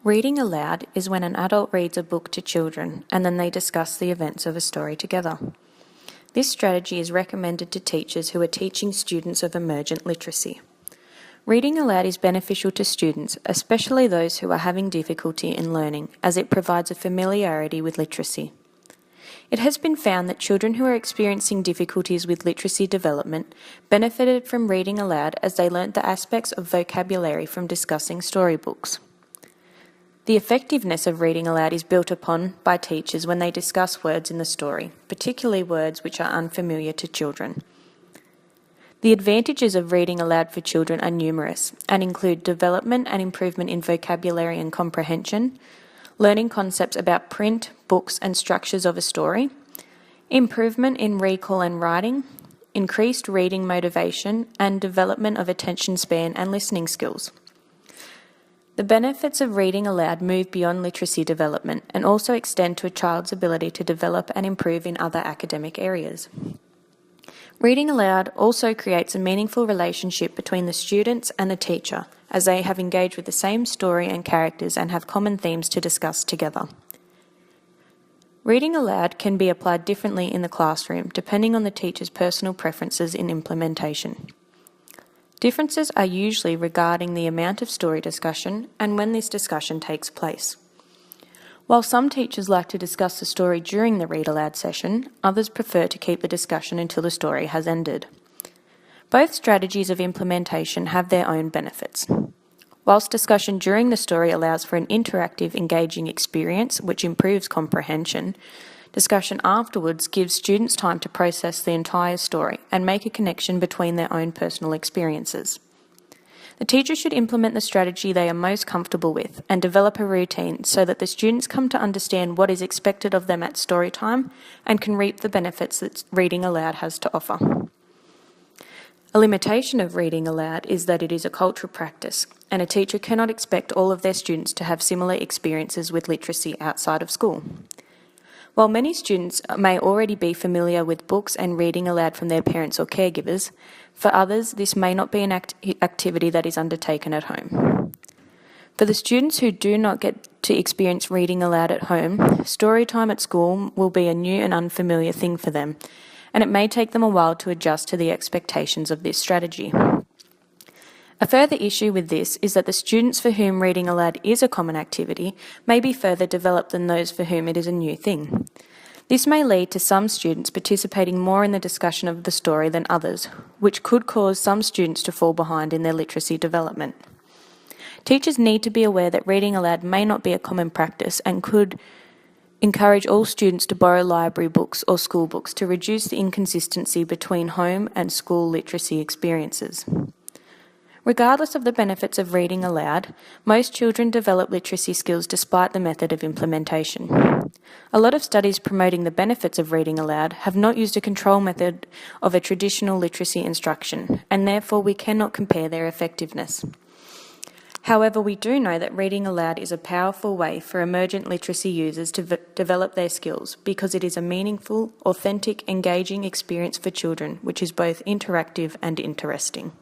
Reading aloud is when an adult reads a book to children and then they discuss the events of a story together. This strategy is recommended to teachers who are teaching students of emergent literacy. Reading aloud is beneficial to students, especially those who are having difficulty in learning, as it provides a familiarity with literacy. It has been found that children who are experiencing difficulties with literacy development benefited from reading aloud as they learnt the aspects of vocabulary from discussing storybooks. The effectiveness of reading aloud is built upon by teachers when they discuss words in the story, particularly words which are unfamiliar to children. The advantages of reading aloud for children are numerous and include development and improvement in vocabulary and comprehension, learning concepts about print, books and structures of a story, improvement in recall and writing, increased reading motivation and development of attention span and listening skills. The benefits of reading aloud move beyond literacy development and also extend to a child's ability to develop and improve in other academic areas. Reading aloud also creates a meaningful relationship between the students and the teacher, as they have engaged with the same story and characters and have common themes to discuss together. Reading aloud can be applied differently in the classroom, depending on the teacher's personal preferences in implementation. Differences are usually regarding the amount of story discussion and when this discussion takes place. While some teachers like to discuss the story during the read aloud session, others prefer to keep the discussion until the story has ended. Both strategies of implementation have their own benefits. Whilst discussion during the story allows for an interactive, engaging experience which improves comprehension, discussion afterwards gives students time to process the entire story and make a connection between their own personal experiences. The teacher should implement the strategy they are most comfortable with and develop a routine so that the students come to understand what is expected of them at story time and can reap the benefits that reading aloud has to offer. A limitation of reading aloud is that it is a cultural practice, and a teacher cannot expect all of their students to have similar experiences with literacy outside of school. While many students may already be familiar with books and reading aloud from their parents or caregivers, for others this may not be an activity that is undertaken at home. For the students who do not get to experience reading aloud at home, story time at school will be a new and unfamiliar thing for them, and it may take them a while to adjust to the expectations of this strategy. A further issue with this is that the students for whom reading aloud is a common activity may be further developed than those for whom it is a new thing. This may lead to some students participating more in the discussion of the story than others, which could cause some students to fall behind in their literacy development. Teachers need to be aware that reading aloud may not be a common practice and could encourage all students to borrow library books or school books to reduce the inconsistency between home and school literacy experiences. Regardless of the benefits of reading aloud, most children develop literacy skills despite the method of implementation. A lot of studies promoting the benefits of reading aloud have not used a control method of a traditional literacy instruction, and therefore we cannot compare their effectiveness. However, we do know that reading aloud is a powerful way for emergent literacy users to develop their skills because it is a meaningful, authentic, engaging experience for children which is both interactive and interesting.